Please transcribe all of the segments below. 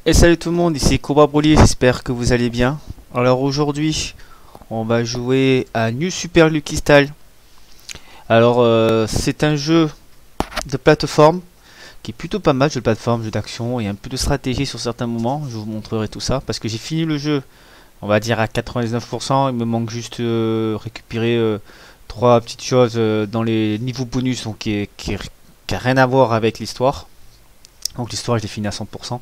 Et salut tout le monde, ici Cobra Broly, j'espère que vous allez bien. Alors aujourd'hui, on va jouer à New Super Lucky Style. Alors c'est un jeu de plateforme qui est plutôt pas mal, jeu de plateforme, jeu d'action et un peu de stratégie sur certains moments. Je vous montrerai tout ça parce que j'ai fini le jeu, on va dire à 99%. Il me manque juste récupérer trois petites choses dans les niveaux bonus, donc qui a rien à voir avec l'histoire. Donc l'histoire je l'ai fini à 100%.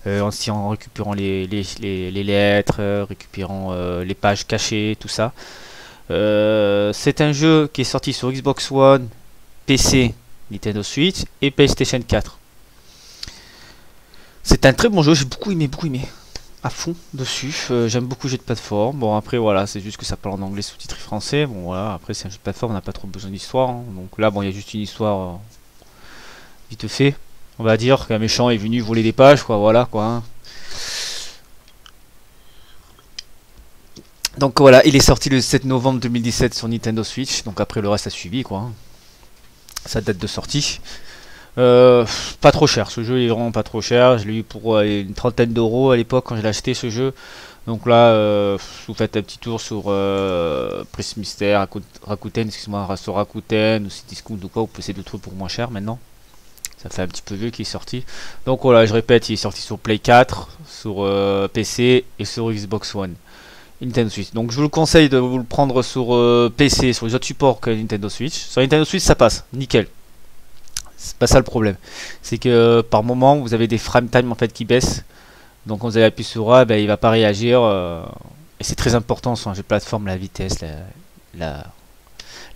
En récupérant les lettres, récupérant les pages cachées, tout ça. C'est un jeu qui est sorti sur Xbox One, PC, Nintendo Switch et PlayStation 4. C'est un très bon jeu, j'ai beaucoup aimé, à fond dessus. J'aime beaucoup le jeu de plateforme. Bon après voilà, c'est juste que ça parle en anglais sous-titré français. Bon voilà, après c'est un jeu de plateforme, on n'a pas trop besoin d'histoire. Hein. Donc là bon, il y a juste une histoire vite fait. On va dire qu'un méchant est venu voler des pages, quoi, voilà, quoi. Hein. Donc voilà, il est sorti le 7 novembre 2017 sur Nintendo Switch, donc après le reste a suivi, quoi. Hein. Sa date de sortie. Pas trop cher, ce jeu est vraiment pas trop cher. Je l'ai eu pour une trentaine d'euros à l'époque quand je l'ai acheté ce jeu. Donc là, vous faites un petit tour sur Prix Mystère, Rakuten, excuse-moi, sur Rakuten, ou Cdiscount ou quoi, vous pouvez essayer de le trouver pour moins cher maintenant. Ça fait un petit peu vieux qu'il est sorti. Donc voilà, je répète, il est sorti sur Play 4, sur PC et sur Xbox One. Et Nintendo Switch. Donc je vous le conseille de vous le prendre sur PC, sur les autres supports que Nintendo Switch. Sur Nintendo Switch, ça passe, nickel. C'est pas ça le problème. C'est que par moment, vous avez des frame time en fait qui baissent. Donc quand vous allez appuyer sur A, ben, il va pas réagir. Et c'est très important sur un jeu de plateforme, la vitesse, la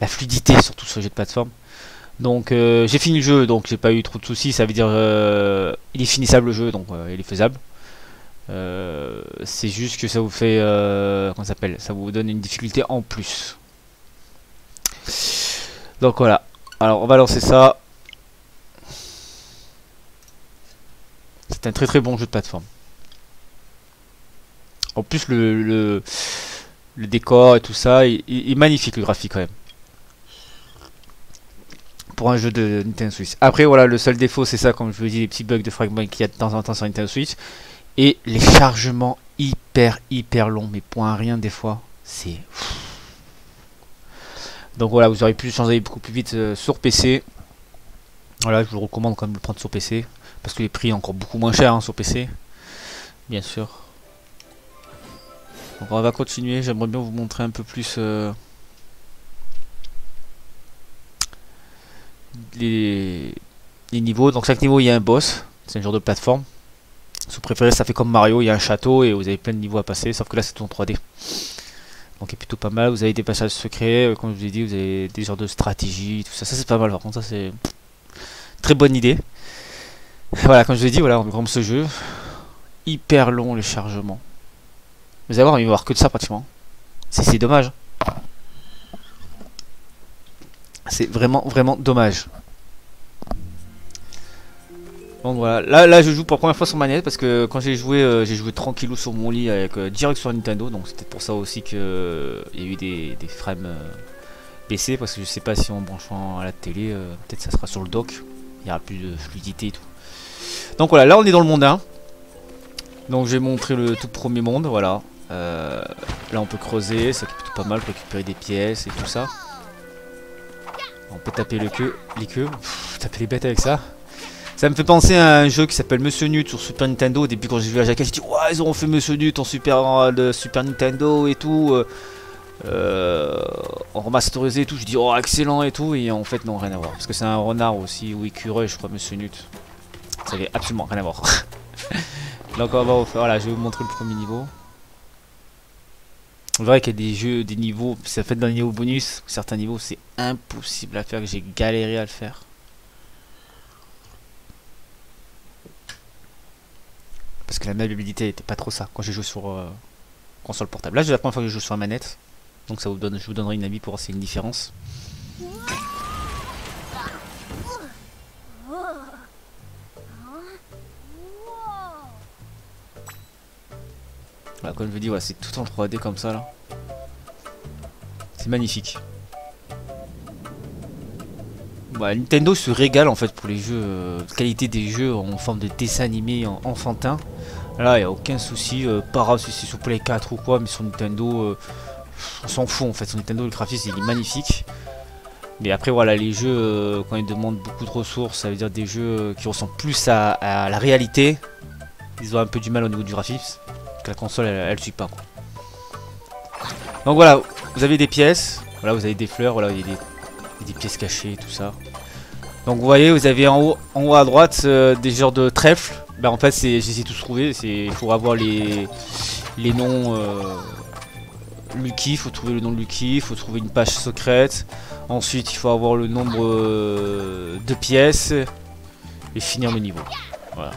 fluidité, surtout sur un jeu de plateforme. Donc j'ai fini le jeu, donc j'ai pas eu trop de soucis. Ça veut dire il est finissable le jeu, donc il est faisable. C'est juste que ça vous fait comment ça s'appelle, ça vous donne une difficulté en plus. Donc voilà. Alors on va lancer ça. C'est un très bon jeu de plateforme. En plus le décor et tout ça, il est magnifique, le graphique quand même. Pour un jeu de Nintendo Switch. Après voilà, le seul défaut c'est ça, comme je vous dis, les petits bugs de fragments qu'il y a de temps en temps sur Nintendo Switch. Et les chargements hyper longs, mais pour un rien des fois, c'est... Donc voilà, vous aurez pu changer beaucoup plus vite sur PC. Voilà, je vous recommande quand même de le prendre sur PC. Parce que les prix sont encore beaucoup moins chers hein, sur PC. Bien sûr. Donc on va continuer, j'aimerais bien vous montrer un peu plus... les niveaux. Donc chaque niveau il y a un boss, c'est un genre de plateforme. Si vous préférez, ça fait comme Mario, il y a un château et vous avez plein de niveaux à passer, sauf que là c'est tout en 3D. Donc c'est plutôt pas mal, vous avez des passages secrets, comme je vous ai dit, vous avez des genres de stratégie, tout ça, ça c'est pas mal par contre, ça c'est très bonne idée. Voilà, comme je vous ai dit, voilà, on commence ce jeu. Hyper long les chargements. Vous allez voir, il va y avoir que de ça pratiquement. C'est dommage. C'est vraiment dommage. Donc voilà, là je joue pour la première fois sur manette parce que quand j'ai joué tranquillou sur mon lit avec direct sur Nintendo, donc c'était pour ça aussi que il y a eu des frames PC parce que je sais pas si en branchant à la télé, peut-être ça sera sur le dock, il y aura plus de fluidité et tout. Donc voilà, là on est dans le monde 1. Donc j'ai montré le tout premier monde, voilà. Là on peut creuser, ça qui est plutôt pas mal pour récupérer des pièces et tout ça. On peut taper les queues, taper les bêtes avec ça. Ça me fait penser à un jeu qui s'appelle Monsieur Nut sur Super Nintendo. Au début quand j'ai vu la jaquette, j'ai dit ouais, ils auront fait Monsieur Nut en Super Nintendo et tout, en remasterisé et tout. Je dis oh excellent et tout, et en fait non, rien à voir. Parce que c'est un renard aussi, ou écureuil je crois, Monsieur Nut. Ça avait absolument rien à voir. Donc on va voilà, je vais vous montrer le premier niveau. C'est vrai qu'il y a des jeux, des niveaux, ça fait dans les niveaux bonus, certains niveaux c'est impossible à faire, que j'ai galéré à le faire. Parce que la maniabilité était pas trop ça quand j'ai joué sur console portable. Là, c'est la première fois que je joue sur la manette. Donc ça vous donne, je vous donnerai une avis pour voir s'il y a une différence. Voilà, comme je vous dis, voilà, c'est tout en 3D comme ça là. C'est magnifique. Bah, Nintendo se régale en fait pour les jeux, qualité des jeux en forme de dessin animé enfantin. Là, il n'y a aucun souci, pas grave si c'est sur Play 4 ou quoi, mais sur Nintendo, on s'en fout en fait. Sur Nintendo, le graphisme il est magnifique. Mais après, voilà, les jeux, quand ils demandent beaucoup de ressources, ça veut dire des jeux qui ressemblent plus à la réalité. Ils ont un peu du mal au niveau du graphisme, parce que la console elle suit pas quoi. Donc voilà, vous avez des pièces, voilà, vous avez des fleurs, voilà, il y a des pièces cachées, tout ça. Donc vous voyez, vous avez en haut à droite des genres de trèfles. Ben en fait, j'ai essayé de tous trouver. Il faut avoir les noms Lucky, il faut trouver le nom de Lucky, il faut trouver une page secrète. Ensuite, il faut avoir le nombre de pièces et finir le niveau. Voilà.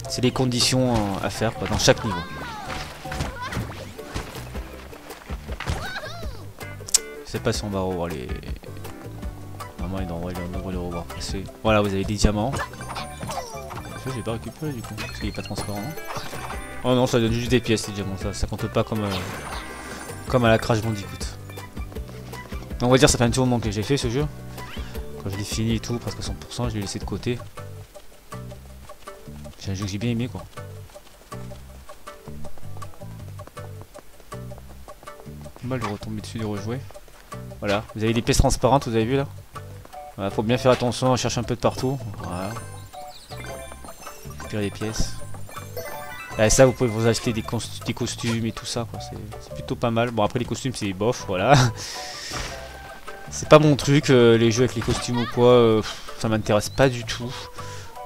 C'est les conditions à faire quoi, dans chaque niveau. Je sais pas si on va revoir les... Normalement, on devrait les revoir passer. Voilà, vous avez des diamants. Ça, j'ai pas récupéré du coup, parce qu'il est pas transparent. Oh non, ça donne juste des pièces, les diamants. Ça compte pas comme à la Crash Bandicoot. Donc, on va dire, ça fait un petit moment que j'ai fait ce jeu. Quand je l'ai fini et tout, presque à 100%, je l'ai laissé de côté. C'est un jeu que j'ai bien aimé quoi. Mal de retomber dessus, de rejouer. Voilà, vous avez des pièces transparentes, vous avez vu là. Voilà, faut bien faire attention, on cherche un peu de partout. Voilà. Récupérer les pièces. Et ça, vous pouvez vous acheter des costumes et tout ça, quoi. C'est plutôt pas mal. Bon, après les costumes, c'est bof, voilà. C'est pas mon truc, les jeux avec les costumes ou quoi, ça m'intéresse pas du tout.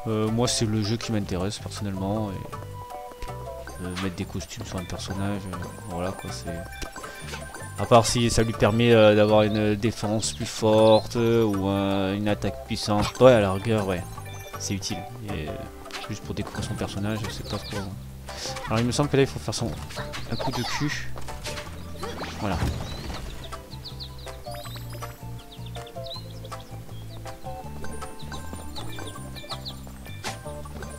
Moi, c'est le jeu qui m'intéresse personnellement. Et, mettre des costumes sur un personnage, voilà quoi, c'est... À part si ça lui permet d'avoir une défense plus forte ou une attaque puissante. Ouais, à la rigueur, ouais. C'est utile. Et, juste pour découvrir son personnage, c'est pas trop... Alors il me semble que là il faut faire un coup de cul. Voilà.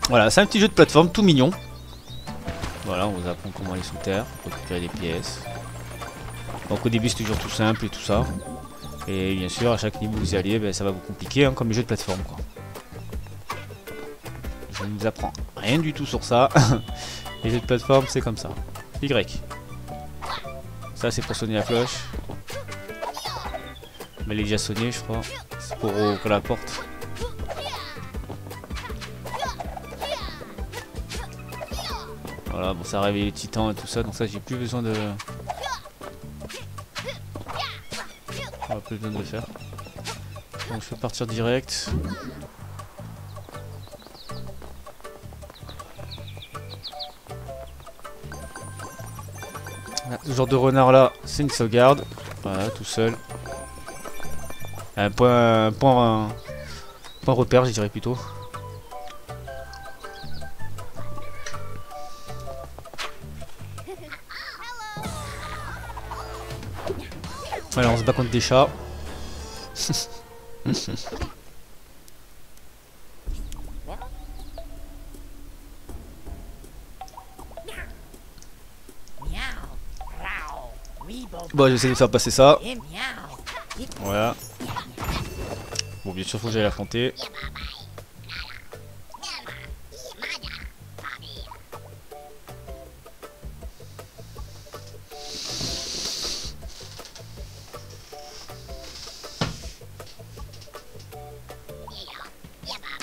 Voilà, c'est un petit jeu de plateforme tout mignon. Voilà, on vous apprend comment aller sous terre, récupérer des pièces. Donc au début c'est toujours tout simple et tout ça. Et bien sûr à chaque niveau vous y allez, ben, ça va vous compliquer hein, comme les jeux de plateforme quoi. Je ne vous apprends rien du tout sur ça. Les jeux de plateforme c'est comme ça. Y. Ça c'est pour sonner la cloche. Mais elle est déjà sonnée je crois. C'est pour ouvrir la porte. Voilà, bon ça réveille les titans et tout ça, donc ça j'ai plus besoin de... On va plus besoin de le faire. Donc je peux partir direct. Voilà, ce genre de renard là, c'est une sauvegarde. Voilà, tout seul. Un point repère, je dirais plutôt. Voilà, on se bat contre des chats. Bon, j'essaie de faire passer ça. Voilà. Bon, bien sûr, faut que j'aille l'affronter.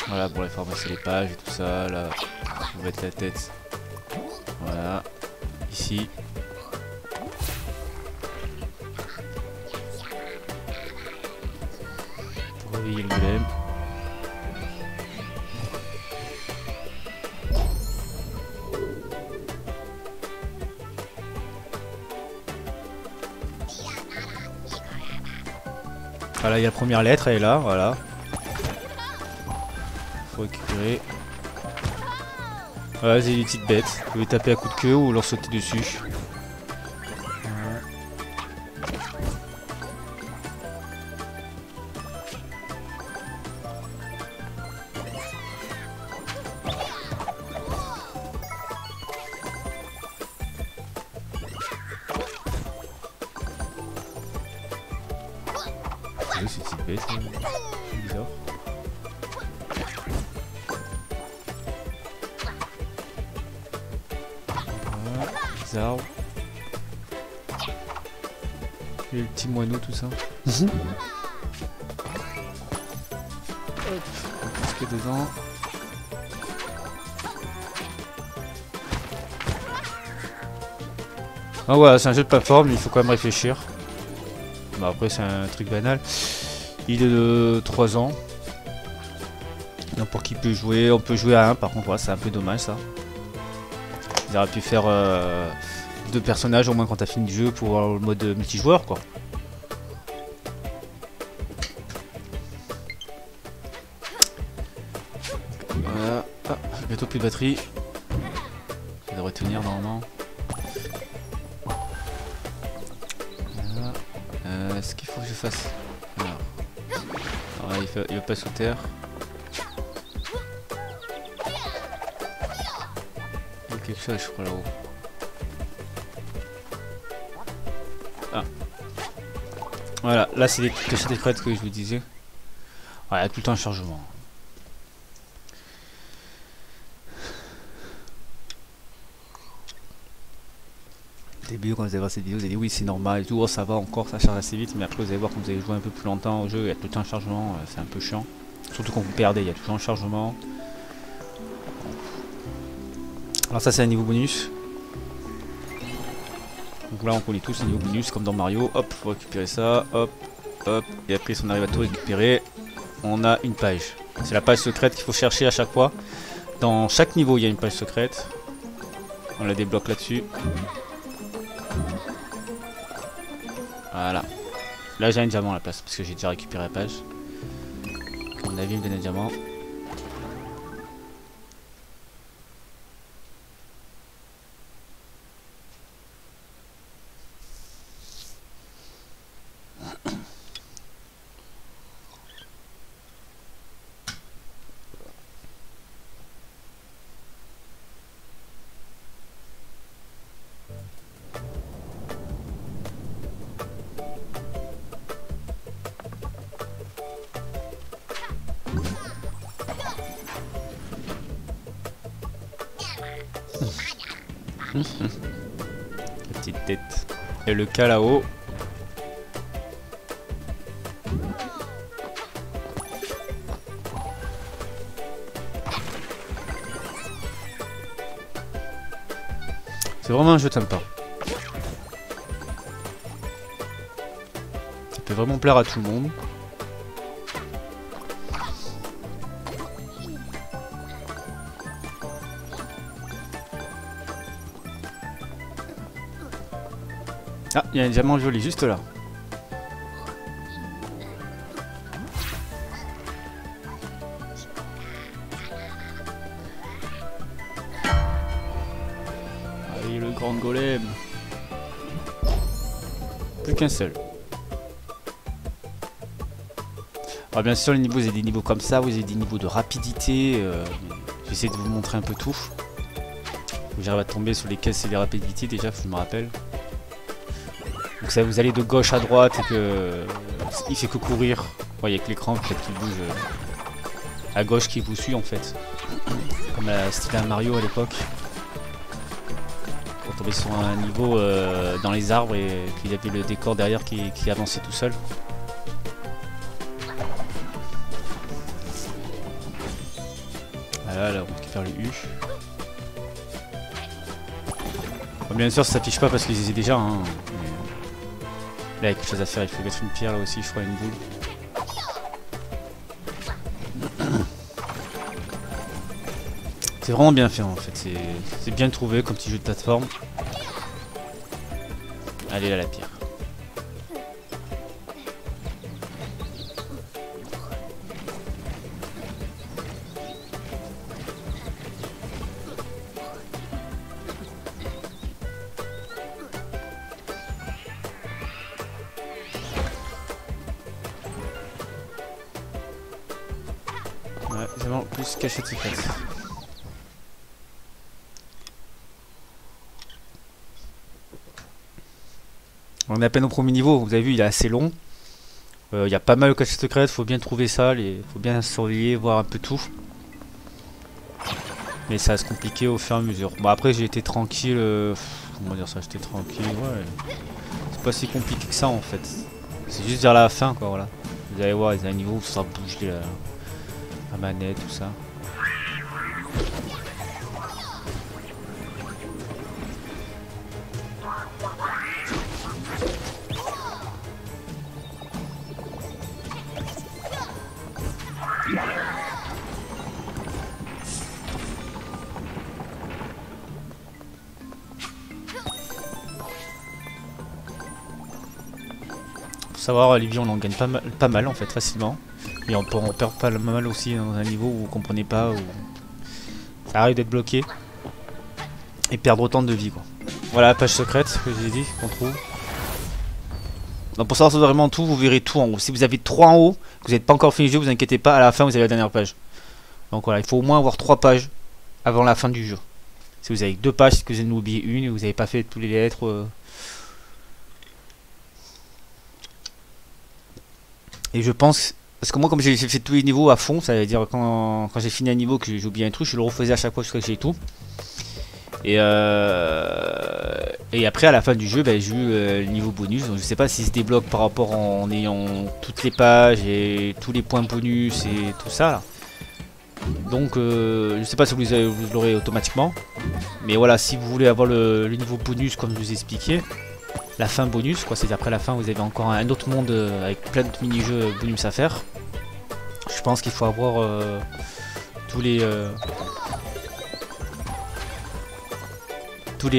Voilà, pour les faire passer les pages et tout ça, là, on va mettre la tête. Voilà, ici. Pour réveiller le golem. Voilà, il y a la première lettre, elle est là, voilà. Faut récupérer. Voilà, c'est des petites bêtes. Vous pouvez taper à coup de queue ou leur sauter dessus. Ces petites fait ça? C'est bizarre. Voilà, les arbres. Et le petit moineau, tout ça. Hop, on peut ce qu'il y a dedans. Ah voilà, c'est un jeu de plateforme, il faut quand même réfléchir. Bah après c'est un truc banal. Il est de 3 ans. N'importe qui peut jouer, on peut jouer à un par contre, voilà, c'est un peu dommage ça. Ils auraient pu faire 2 personnages au moins quand t'as fini le jeu pour avoir le mode multijoueur quoi. Voilà, ah, bientôt plus de batterie. Ça devrait tenir normalement. Voilà. Ce qu'il faut que je fasse. Alors, il va pas sous terre. Il y a quelque chose je crois là-haut. Ah. Voilà, là c'est les petites secrètes que je vous disais. Voilà, tout le temps un chargement. Au début quand vous allez voir cette vidéo, vous allez dire oui c'est normal et tout, oh, ça va encore, ça charge assez vite, mais après vous allez voir quand vous allez jouer un peu plus longtemps au jeu, il y a tout le temps un chargement, c'est un peu chiant. Surtout quand vous perdez, il y a toujours un chargement. Alors ça c'est un niveau bonus. Donc là on connaît tous les niveaux bonus comme dans Mario, hop, faut récupérer ça, hop, hop, et après si on arrive à tout récupérer, on a une page. C'est la page secrète qu'il faut chercher à chaque fois. Dans chaque niveau il y a une page secrète. On la débloque là-dessus. Voilà. Là j'ai un diamant à la place parce que j'ai déjà récupéré la page. À mon avis il me donne un diamant. La petite tête. Et le cas là-haut. C'est vraiment un jeu sympa. Ça peut vraiment plaire à tout le monde. Ah, il y a un diamant joli juste là. Allez, le grand golem. Plus qu'un seul. Alors bien sûr, les niveaux, vous avez des niveaux comme ça, vous avez des niveaux de rapidité. J'essaie de vous montrer un peu tout. J'arrive à tomber sur les caisses et les rapidités déjà, faut que je me rappelle. Donc ça, vous allez de gauche à droite et que il fait que courir. Il y a que l'écran peut-être qui bouge à gauche qui vous suit en fait. Comme à style à Mario à l'époque. Pour tomber sur un niveau dans les arbres et qu'il y avait le décor derrière qui avançait tout seul. Voilà, là on récupère le U. Bon, bien sûr ça s'affiche pas parce qu'ils y étaient déjà. Hein. Là, il y a quelque chose à faire, il faut mettre une pierre là aussi, je crois, une boule. C'est vraiment bien fait en fait, c'est bien trouvé comme petit jeu de plateforme. Allez là, la pierre. Ouais, vraiment plus cachette secrète. On est à peine au premier niveau, vous avez vu, il est assez long. Il y a pas mal de cachettes secrètes, faut bien trouver ça, faut bien surveiller, voir un peu tout. Mais ça va se compliquer au fur et à mesure. Bon après j'ai été tranquille, comment dire ça, j'étais tranquille, ouais. C'est pas si compliqué que ça en fait. C'est juste vers la fin quoi, voilà. Vous allez voir, il y a un niveau où ça bouge la manette, tout ça. Savoir, Libye on en gagne pas mal en fait, facilement. Et on perd pas mal aussi dans un niveau où vous comprenez pas, où ça arrive d'être bloqué. Et perdre autant de vie quoi. Voilà la page secrète que j'ai dit, qu'on trouve. Donc pour savoir vraiment tout, vous verrez tout en haut. Si vous avez 3 en haut, que vous n'êtes pas encore fini le jeu, vous inquiétez pas, à la fin vous avez la dernière page. Donc voilà, il faut au moins avoir 3 pages avant la fin du jeu. Si vous avez 2 pages, c'est que vous avez oublié une et vous n'avez pas fait toutes les lettres. Et je pense, parce que moi comme j'ai fait tous les niveaux à fond, ça veut dire quand j'ai fini un niveau que j'ai oublié un truc, je le refaisais à chaque fois jusqu'à ce que j'ai tout. Et après à la fin du jeu, ben, j'ai eu le niveau bonus, donc je sais pas s'il se débloque par rapport en ayant toutes les pages et tous les points bonus et tout ça là. Donc je sais pas si vous l'aurez automatiquement. Mais voilà, si vous voulez avoir le niveau bonus comme je vous ai expliqué, la fin bonus, quoi, c'est après la fin vous avez encore un autre monde avec plein de mini-jeux bonus à faire. Je pense qu'il faut avoir tous les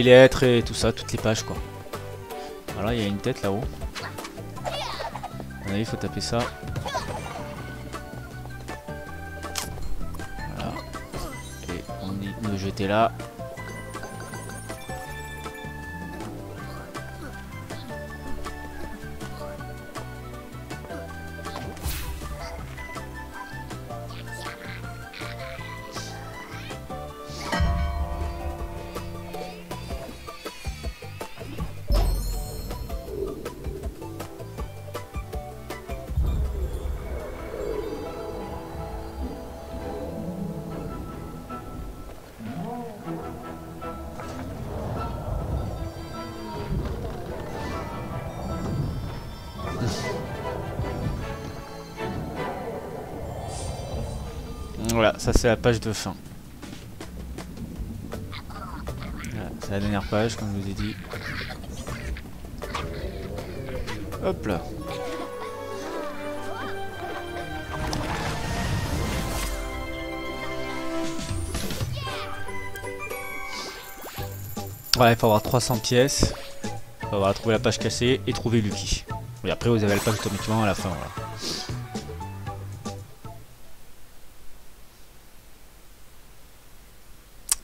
lettres et tout ça, toutes les pages quoi. Voilà, il y a une tête là-haut. Il faut taper ça. Voilà. Et on est le jeter là. Voilà, ça c'est la page de fin. Voilà, c'est la dernière page, comme je vous ai dit. Hop là. Voilà, il faut avoir 300 pièces. Il faut avoir trouvé la page cassée et trouver Lucky. Et après vous avez la page automatiquement à la fin. Voilà.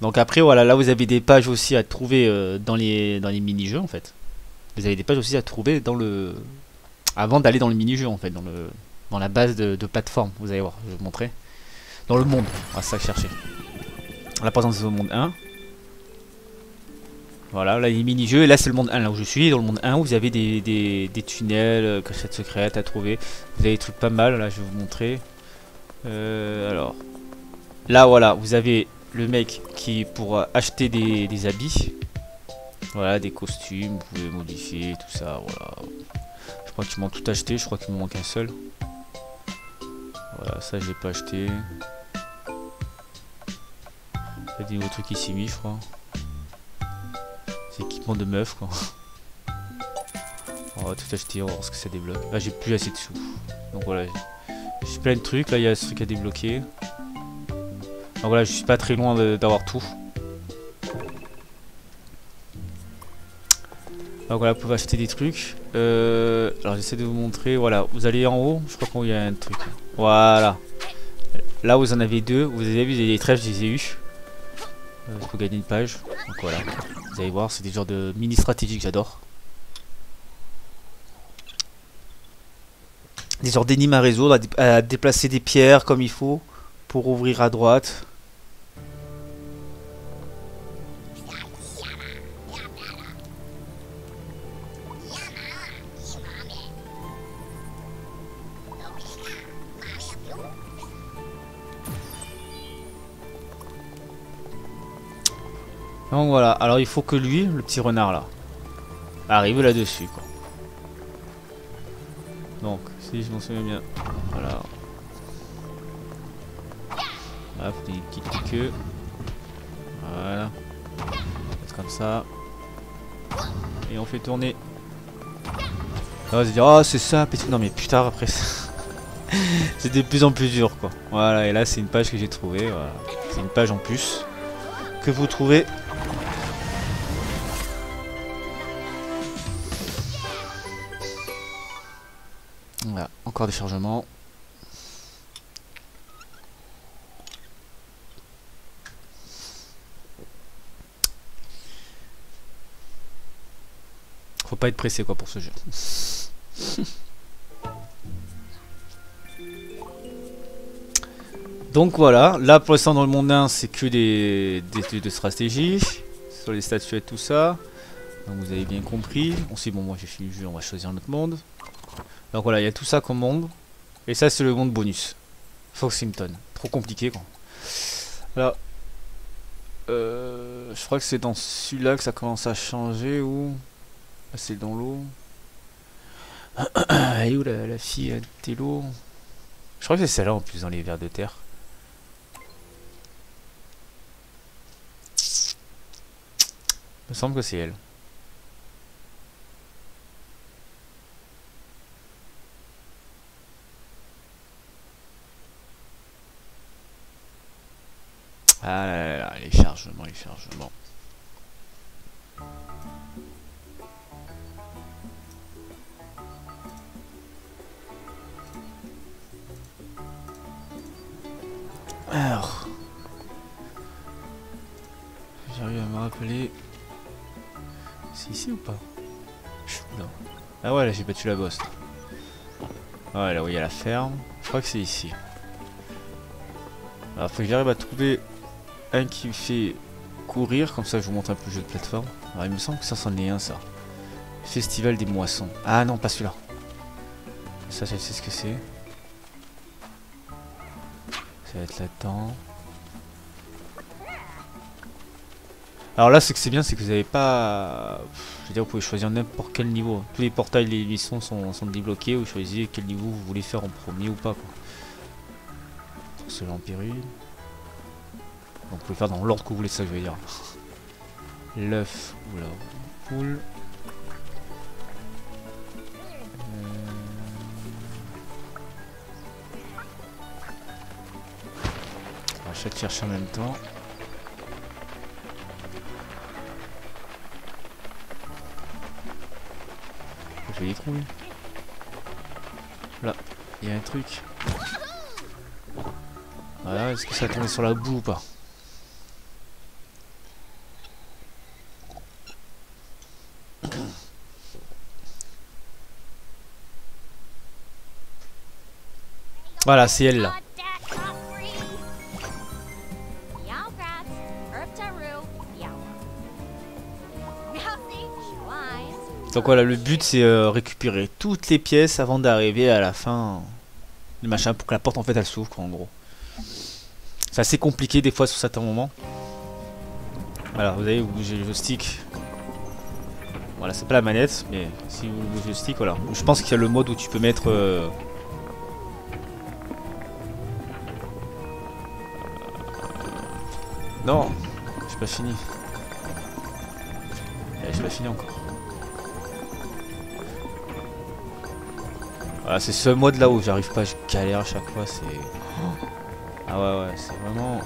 Donc après voilà, là vous avez des pages aussi à trouver dans les mini-jeux en fait. Vous avez des pages aussi à trouver dans le avant d'aller dans le mini-jeu en fait, dans la base de plateforme, vous allez voir, je vais vous montrer. Dans le monde, c'est ça que je cherchais. Là par exemple c'est au monde 1. Voilà, là il y a les mini-jeux et là c'est le monde 1 là où je suis. Dans le monde 1 vous avez des tunnels, cachettes secrètes à trouver. Vous avez des trucs pas mal, là je vais vous montrer. Alors là voilà, vous avez le mec qui pour acheter des habits. Voilà, des costumes, vous pouvez modifier tout ça, voilà. Je crois qu'ils m'ont tout acheté, je crois qu'il me manque un seul. Voilà, ça j'ai pas acheté. Il y a des nouveaux trucs ici mis, je crois. C'est équipement de meuf quoi. On va tout acheter, on va voir ce que ça débloque. Là j'ai plus assez de sous. Donc voilà, j'ai plein de trucs, là il y a ce truc à débloquer. Donc voilà, je suis pas très loin d'avoir tout. Donc voilà, vous pouvez acheter des trucs. Alors j'essaie de vous montrer. Voilà, vous allez en haut. Je crois qu'il y a un truc. Voilà. Là vous en avez deux. Vous avez vu, les trèfles, je les ai eu. Pour gagner une page. Donc voilà. Vous allez voir, c'est des genres de mini stratégies que j'adore. Des genres d'énigmes à résoudre, à déplacer des pierres comme il faut pour ouvrir à droite. Donc voilà, alors il faut que lui, le petit renard là, arrive là-dessus quoi. Donc, si je m'en souviens bien, voilà. Hop, des petites queues. Voilà. Comme ça. Et on fait tourner. On va se dire, oh c'est simple et tout. Non mais putain, après c'est de plus en plus dur quoi. Voilà, et là c'est une page que j'ai trouvée. Voilà. C'est une page en plus que vous trouvez. Voilà, encore des chargements. Faut pas être pressé quoi pour ce jeu. Donc voilà, là pour l'instant dans le monde 1 c'est que des études de stratégie sur les statuettes tout ça. Donc vous avez bien compris. On s'est dit bon moi j'ai fini le jeu, on va choisir notre monde. Donc voilà, il y a tout ça comme monde. Et ça c'est le monde bonus. Foxington. Trop compliqué quoi. Alors je crois que c'est dans celui-là que ça commence à changer ou c'est dans l'eau. Elle est où la fille Tello? Je crois que c'est celle-là en plus dans les vers de terre. Il me semble que c'est elle. Ah là là là, les chargements, les chargements. Alors, j'arrive à me rappeler. C'est ici ou pas? Je suis où là? Ah ouais, là j'ai battu la bosse. Ouais, là où il y a la ferme. Je crois que c'est ici. Alors, faut que j'arrive à trouver un qui me fait courir, comme ça je vous montre un peu le jeu de plateforme. Alors, il me semble que ça c'en est un ça. Festival des moissons. Ah non, pas celui-là. Ça, je sais ce que c'est. Ça va être là-dedans. Alors là, ce que c'est bien, c'est que vous n'avez pas... Je veux dire, vous pouvez choisir n'importe quel niveau. Tous les portails, les missions sont débloqués. Vous choisissez quel niveau vous voulez faire en premier ou pas. C'est l'Empirule. Donc vous pouvez faire dans l'ordre que vous voulez, ça je veux dire. L'œuf ou la poule. On va chaque chercher en même temps. Je vais y trouver. Là, il y a un truc. Voilà, est-ce que ça a tombé sur la boue ou pas? Voilà, c'est elle là. Donc voilà, le but c'est récupérer toutes les pièces avant d'arriver à la fin du machin pour que la porte en fait elle s'ouvre quoi en gros. C'est assez compliqué des fois sur certains moments. Voilà, vous avez bougé le stick. Voilà, c'est pas la manette, mais si vous bougez le stick, voilà. Je pense qu'il y a le mode où tu peux mettre... Non, j'ai pas fini. J'ai pas fini encore. Voilà, c'est ce mode là où j'arrive pas, je galère à chaque fois, c'est... Ah ouais, ouais, c'est vraiment...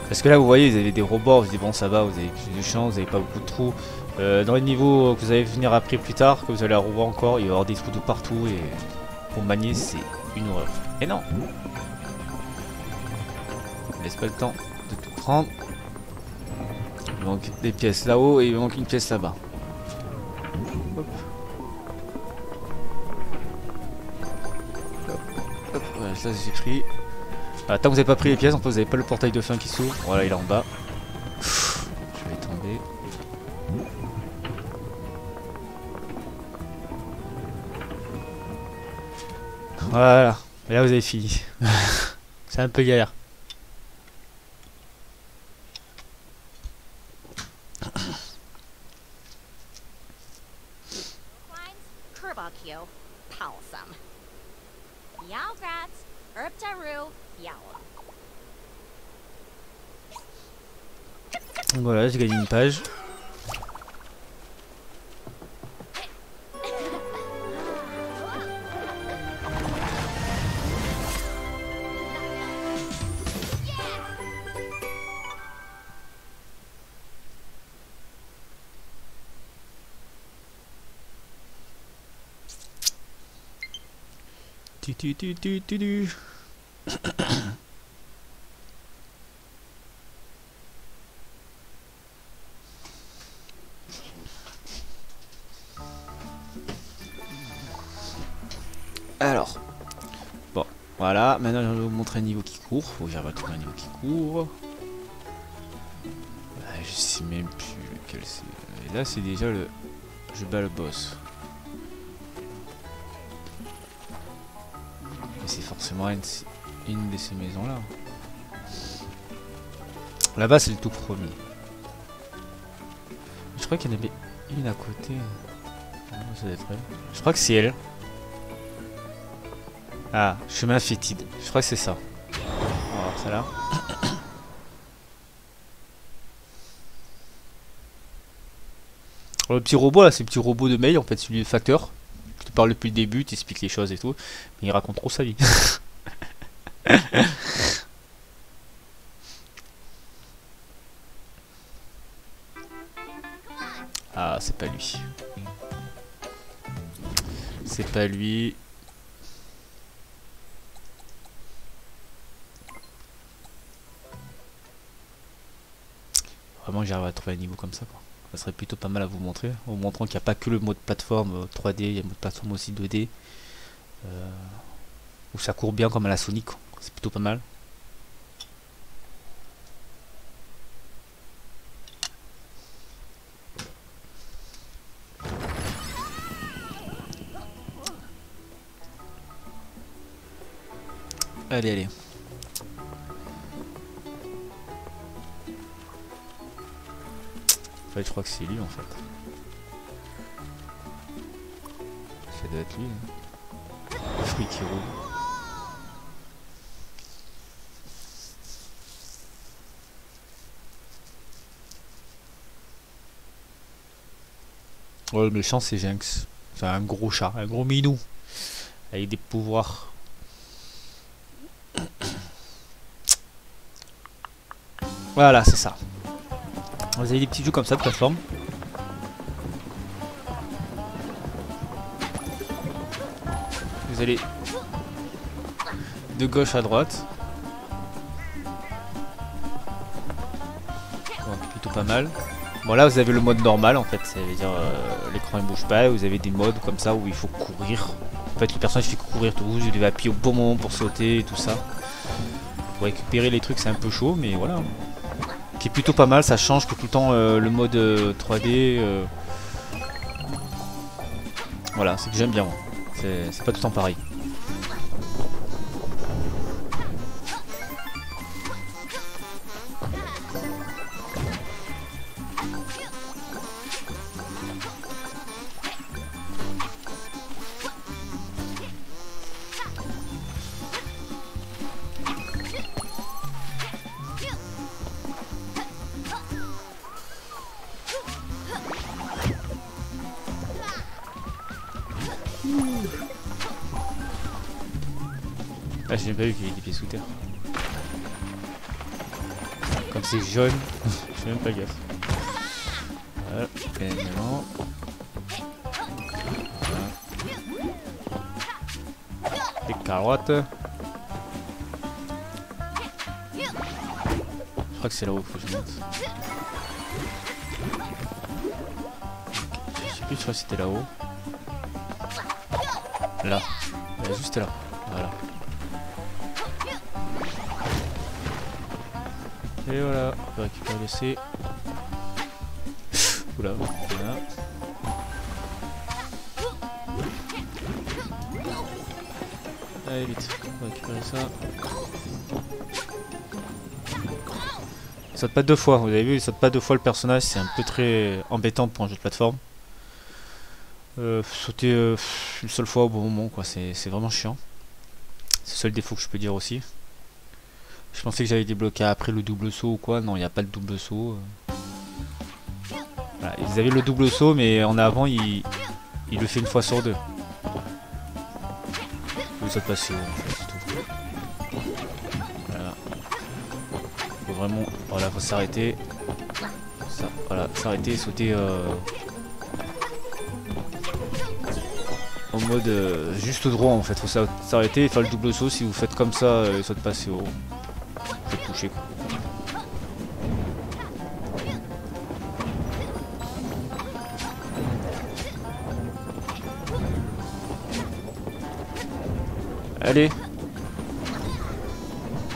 Parce que là, vous voyez, vous avez des rebords, vous dites bon, ça va, vous avez plus de chance, vous avez pas beaucoup de trous. Dans les niveaux que vous allez venir après plus tard, que vous allez revoir encore, il va y avoir des trous de partout et pour manier, c'est une horreur. Et non! Laisse pas le temps de tout prendre. Il manque des pièces là-haut et il manque une pièce là-bas. Hop. Hop, hop, voilà, ça j'ai pris. Voilà, tant que vous n'avez pas pris les pièces, en fait, vous n'avez pas le portail de fin qui s'ouvre. Voilà, il est en bas. Je vais tomber. Voilà, et là vous avez fini. C'est un peu galère. Donc voilà, j'ai gagné une page. Tu. Alors, bon, voilà, maintenant je vais vous montrer un niveau qui court. Faut que j'arrive à trouver un niveau qui court. Je sais même plus lequel c'est. Et là, c'est déjà le. Je bats le boss. Mais c'est forcément une de ces maisons là. Là-bas, c'est le tout premier. Je crois qu'il y en avait une à côté. Ça doit être elle. Je crois que c'est elle. Ah, chemin fétide. Je crois que c'est ça. On va voir ça là. Le petit robot là, c'est le petit robot de mail en fait, celui du facteur. Je te parle depuis le début, t'expliques les choses et tout. Mais il raconte trop sa vie. Ah, c'est pas lui. C'est pas lui. Vraiment, j'arrive à trouver un niveau comme ça, quoi. Ça serait plutôt pas mal à vous montrer, en vous montrant qu'il n'y a pas que le mode plateforme 3D, il y a le mode plateforme aussi 2D. Où ça court bien comme à la Sonic, c'est plutôt pas mal. Allez, allez. En fait, je crois que c'est lui en fait. Ça doit être lui. Hein. Le fruit qui roule. Oh, le méchant c'est Jinx. C'est un gros chat, un gros minou. Avec des pouvoirs. Voilà, c'est ça. Vous avez des petits jeux comme ça de plateforme. Vous allez de gauche à droite. Bon, plutôt pas mal. Bon là vous avez le mode normal en fait, ça veut dire l'écran il bouge pas, vous avez des modes comme ça où il faut courir. En fait le personnage fait courir tout, vous devez appuyer au bon moment pour sauter et tout ça. Pour récupérer les trucs c'est un peu chaud mais voilà. Qui est plutôt pas mal, ça change que tout le temps le mode 3D. Voilà, c'est que j'aime bien moi. C'est pas tout le temps pareil. Ah, j'ai même pas vu qu'il y avait des pieds sous terre. Comme c'est jaune, je fais même pas gaffe. Voilà, et maintenant. Voilà. Des carottes. Je crois que c'est là-haut, faut que je monte. Okay. Je sais plus, je crois que c'était là-haut. Là. Juste là. Voilà. Et voilà, on peut récupérer le C. Oula, voilà. Allez vite, on va récupérer ça. Il saute pas deux fois, vous avez vu, il saute pas deux fois le personnage, c'est un peu très embêtant pour un jeu de plateforme. Sauter une seule fois au bon moment, quoi, c'est vraiment chiant. C'est le seul défaut que je peux dire aussi. Je pensais que j'avais débloqué après le double saut ou quoi. Non, il n'y a pas de double saut. Voilà, ils avaient le double saut, mais en avant, il le fait une fois sur deux. Vous êtes passé en fait, c'est tout. Voilà. Faut vraiment. Voilà, faut s'arrêter. Voilà, s'arrêter et sauter en mode juste droit en fait. Faut s'arrêter et faire le double saut. Si vous faites comme ça, et saute passer haut. Faut te toucher quoi. Allez.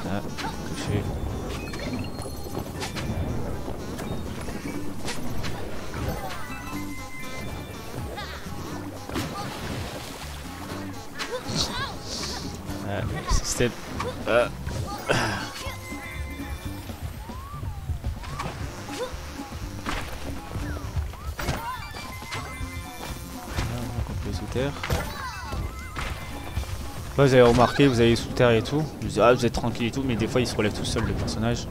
Ah, touché. Système. Sous terre. Là, vous avez remarqué, vous allez sous terre et tout. Je me dis, ah, vous êtes tranquille et tout, mais des fois il se relève tout seul le personnage.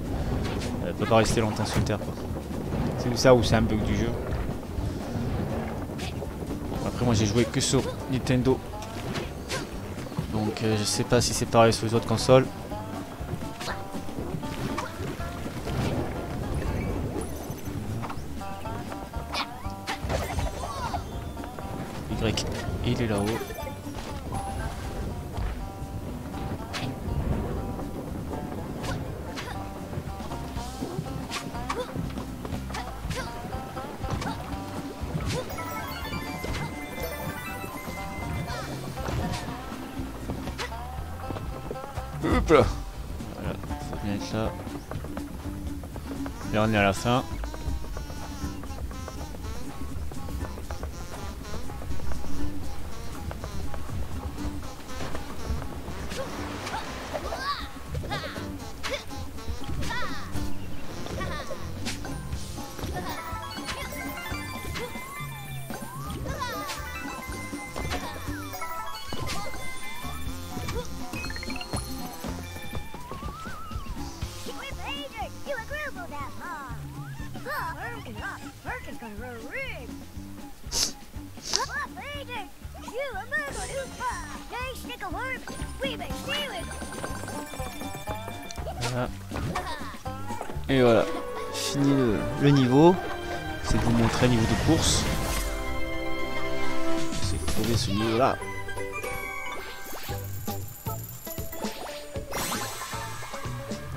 Il peut pas rester longtemps sous terre quoi. C'est ça ou c'est un bug du jeu. Après, moi j'ai joué que sur Nintendo. Donc je sais pas si c'est pareil sur les autres consoles. Y, il est là-haut. Hop là. Voilà, faut bien être là. Là on est à la fin. Voilà. Et voilà, fini le niveau. C'est de vous montrer le niveau de course. C'est de trouver ce niveau là.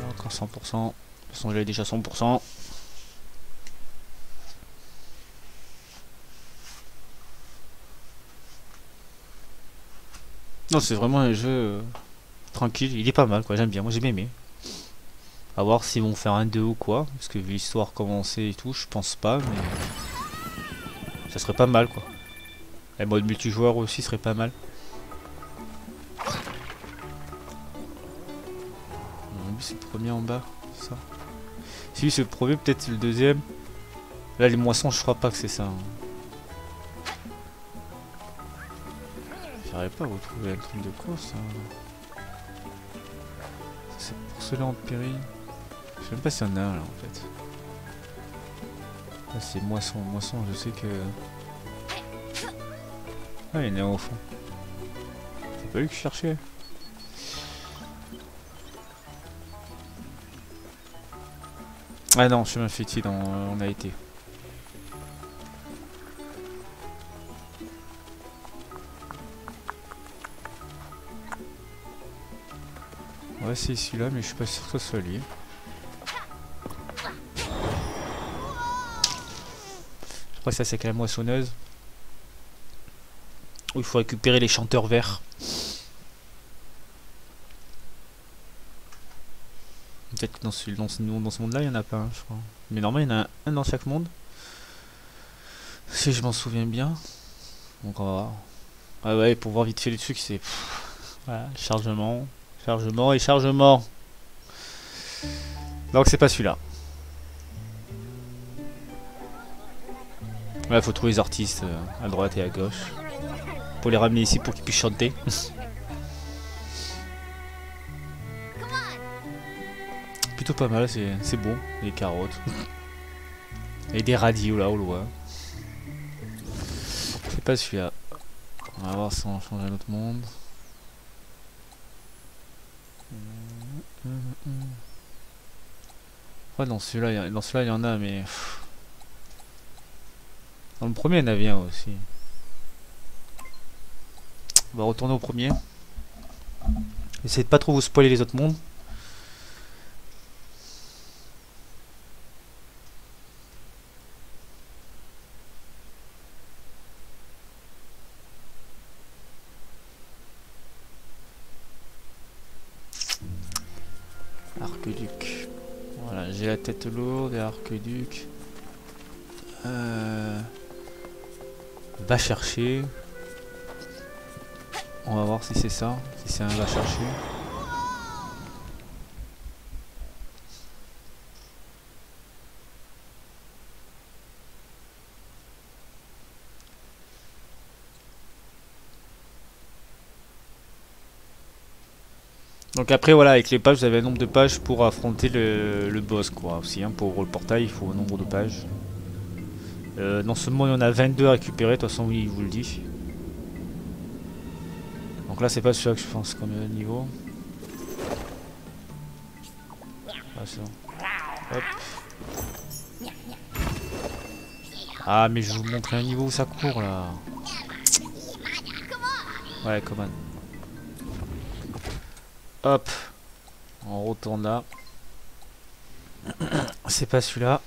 Encore 100%. De toute façon j'avais déjà 100%. Non, c'est vraiment un jeu tranquille, il est pas mal quoi, j'aime bien, moi j'ai bien aimé. A voir s'ils vont faire un 2 ou quoi, parce que vu l'histoire commencer et tout, je pense pas, mais ça serait pas mal quoi. Le mode multijoueur aussi serait pas mal. C'est le premier en bas, c'est ça. Si c'est le premier, peut-être c'est le deuxième. Là les moissons, je crois pas que c'est ça. J'arrive pas à retrouver un truc de course. C'est pour cela en péril. Je sais même pas s'il y en a un là en fait. Là c'est moisson, je sais que... Ah il y en a un au fond. C'est pas lui que je cherchais. Ah non, chemin fétide, on a été. Ouais c'est celui-là mais je suis pas sûr que ce soit lui. Je crois que ça c'est que la moissonneuse. Où il faut récupérer les chanteurs verts. Peut-être que dans ce monde-là, il n'y en a pas un, je crois. Mais normalement, il y en a un dans chaque monde. Si je m'en souviens bien. Donc on va voir. Ah ouais, pour voir vite fait les trucs, c'est... Voilà, chargement, chargement et chargement. Donc c'est pas celui-là. Ouais, faut trouver les artistes à droite et à gauche. Pour les ramener ici pour qu'ils puissent chanter. plutôt pas mal, c'est bon. Des carottes. Et des radis là au loin. C'est pas celui-là. On va voir si on change un autre monde. Ouais, dans celui-là, il y en a, mais dans le premier, il y en avait un aussi. On va retourner au premier. Essayez de pas trop vous spoiler les autres mondes. Arqueduc. Voilà, j'ai la tête lourde et arqueduc. Va chercher. On va voir si c'est ça. Si c'est un va chercher. Donc après voilà, avec les pages vous avez un nombre de pages pour affronter le boss quoi aussi hein. Pour le portail il faut un nombre de pages. Dans ce monde il y en a 22 à récupérer, de toute façon oui il vous le dit. Donc là c'est pas celui-là que je pense combien de niveau. Ah c'est bon. Hop. Ah mais je vais vous montrer un niveau où ça court là. Ouais commande. Hop. On retourne là. C'est pas celui-là.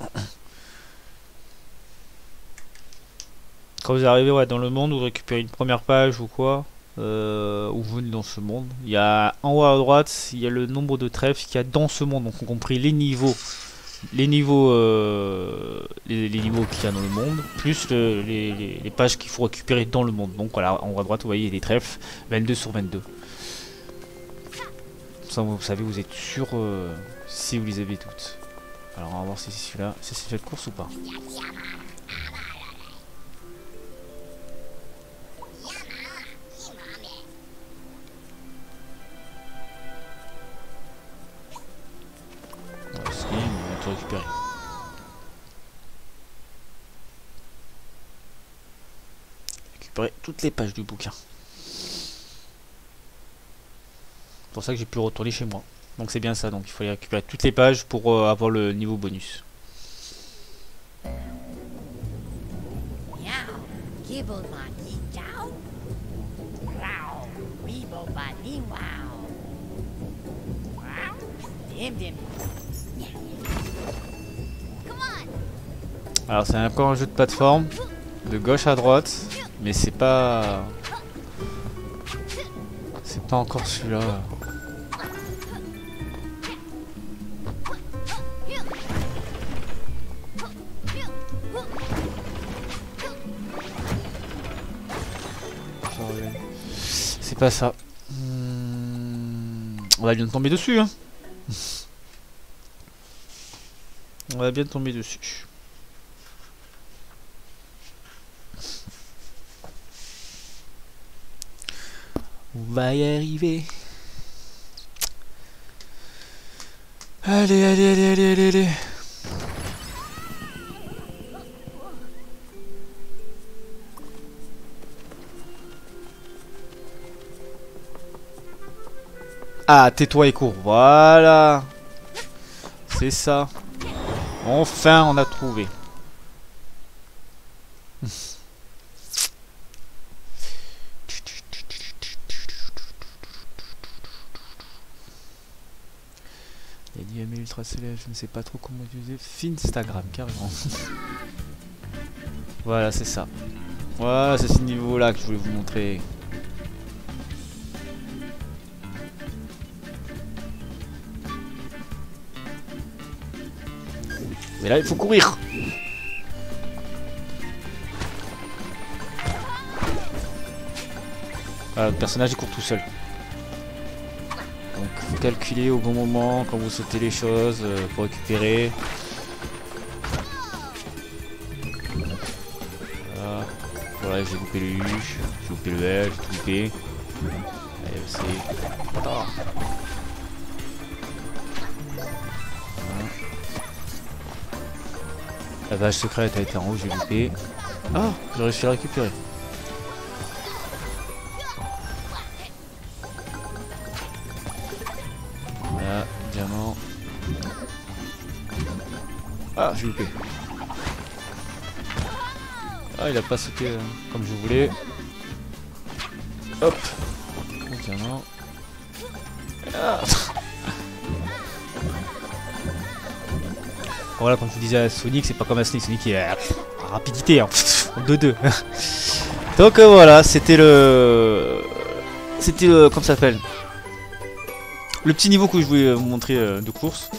Quand vous arrivez ouais, dans le monde, vous récupérez une première page ou quoi, ou vous venez dans ce monde. Il y a en haut à droite, il y a le nombre de trèfles qu'il y a dans ce monde, donc y compris les niveaux, les niveaux qu'il y a dans le monde, plus les pages qu'il faut récupérer dans le monde. Donc voilà, en haut à droite, vous voyez, il y a des trèfles 22 sur 22. Ça, vous savez, vous êtes sûr si vous les avez toutes. Alors on va voir si c'est celui-là, si c'est cette course ou pas. Récupérer. Récupérer toutes les pages du bouquin. C'est pour ça que j'ai pu retourner chez moi. Donc c'est bien ça, donc il fallait récupérer toutes les pages pour avoir le niveau bonus. Alors c'est encore un jeu de plateforme, de gauche à droite, mais c'est pas encore celui-là. C'est pas ça. On va bien tomber dessus, hein. On va bien tomber dessus. On va y arriver. Allez, allez, allez, allez, allez, allez. Ah, tais-toi et cours. Voilà. C'est ça. Enfin, on a trouvé. Il y a l'IM ultra célèbre, je ne sais pas trop comment utiliser. Finstagram, carrément. Voilà, c'est ça. Voilà, c'est ce niveau-là que je voulais vous montrer. Mais là, il faut courir. Voilà, le personnage il court tout seul. Donc, faut calculer au bon moment quand vous sautez les choses pour récupérer. Voilà, voilà j'ai loupé le U, j'ai loupé le L, j'ai tout loupé. Allez, c'est... Oh. La vache secrète a été en haut, j'ai loupé. Ah, j'ai réussi à la récupérer. Voilà, diamant. Ah, j'ai loupé. Ah, il a pas sauté comme je voulais. Hop. Diamant. Ah. Voilà, comme je vous disais à Sonic, c'est pas comme à Sonic. Sonic il est à rapidité, hein. 2-2. Donc voilà, c'était le... Comment ça s'appelle, le petit niveau que je voulais vous montrer de course.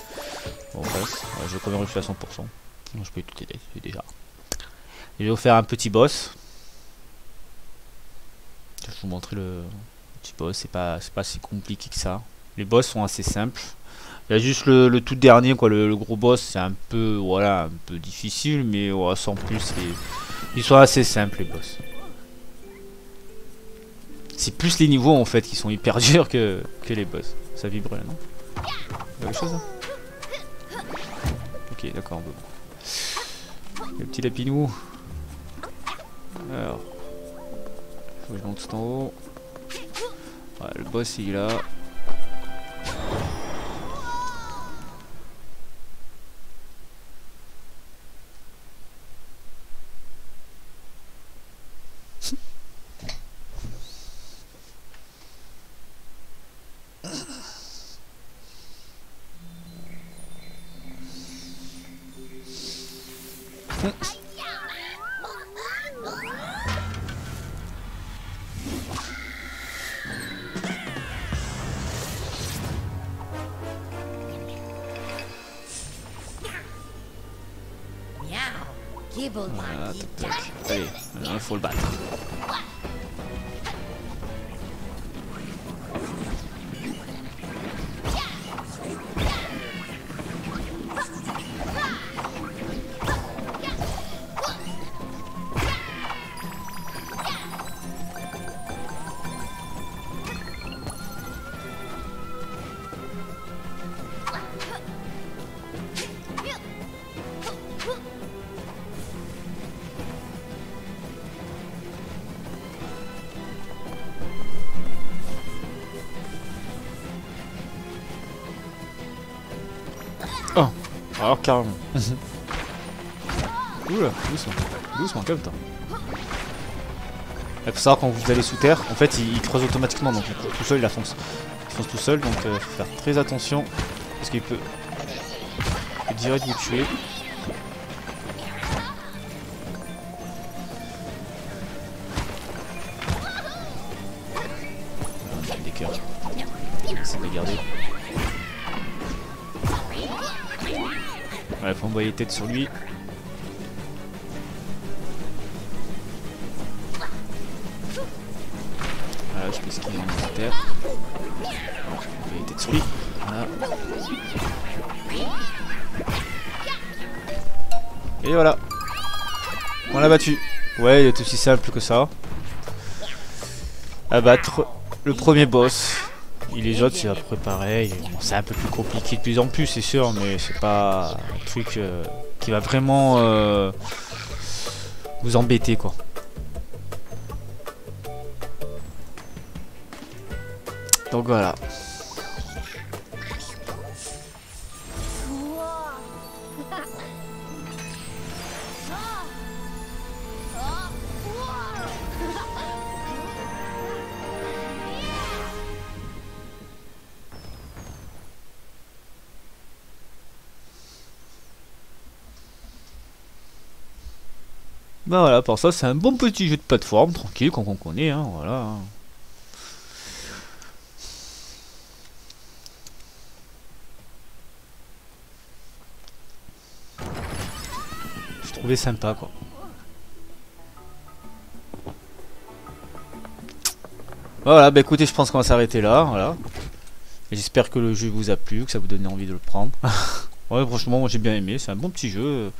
Bon bref, j'ai quand même réussi à 100%. Donc, je peux tout aider déjà. Et je vais vous faire un petit boss. Je vais vous montrer le petit boss, c'est pas si compliqué que ça. Les boss sont assez simples. Il y a juste le tout dernier, quoi, le gros boss, c'est un peu, voilà, un peu difficile, mais ouais, sans plus, ils sont assez simples les boss. C'est plus les niveaux en fait qui sont hyper durs que les boss. Ça vibre là, non? Il y a quelque chose là? Ok, d'accord, bon. Le petit lapinou. Alors, faut que je monte tout en haut. Ouais, le boss il est là. Voilà, tac, tac. Allez, il faut le battre. Oh, alors carrément. Oula, doucement, doucement, calme-toi. Il faut savoir quand vous allez sous terre, en fait il creuse automatiquement, donc tout seul il fonce. Il fonce tout seul, donc faut faire très attention, parce qu'il peut direct vous tuer. On a des cœurs. Essaye de les garder. Ouais, faut envoyer tête sur lui. Voilà, je peux ce qu'il est en terre. Envoyer tête sur lui. Voilà. Et voilà. On l'a battu. Ouais, il est aussi simple que ça. À battre le premier boss. Les autres c'est à peu près pareil. Bon, c'est un peu plus compliqué de plus en plus, c'est sûr, mais c'est pas un truc qui va vraiment vous embêter, quoi. Donc voilà. Bah voilà, pour ça c'est un bon petit jeu de plateforme, tranquille, qu'on connaît, hein, voilà. Je trouvais sympa, quoi. Voilà, bah écoutez, je pense qu'on va s'arrêter là, voilà. J'espère que le jeu vous a plu, que ça vous donne envie de le prendre. Ouais, franchement, moi j'ai bien aimé, c'est un bon petit jeu.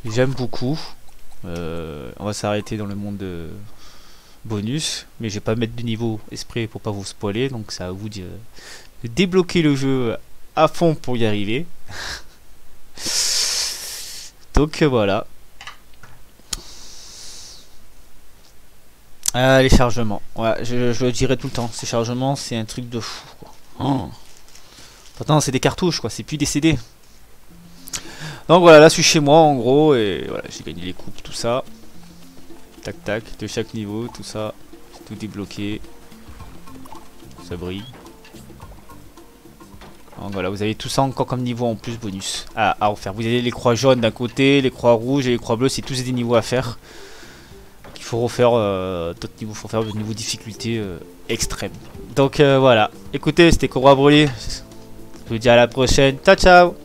J'aime beaucoup. On va s'arrêter dans le monde de bonus, mais je vais pas mettre de niveau exprès pour pas vous spoiler, donc ça va vous dire de débloquer le jeu à fond pour y arriver. Donc Donc voilà. Les chargements. Ouais, je le dirai tout le temps. Ces chargements, c'est un truc de fou, quoi. Oh. Pourtant, c'est des cartouches, quoi. C'est plus des CD. Donc voilà, là, je suis chez moi, en gros. Et voilà, j'ai gagné les coupes, tout ça. Tac, tac. De chaque niveau, tout ça. Tout débloqué. Ça brille. Donc voilà, vous avez tout ça encore comme niveau en plus bonus à refaire. Vous avez les croix jaunes d'un côté, les croix rouges et les croix bleues, c'est tous des niveaux à faire. Il faut refaire d'autres niveaux, il faut faire de niveaux difficulté extrême. Donc voilà, écoutez, c'était Cobra Broly. Je vous dis à la prochaine, ciao ciao.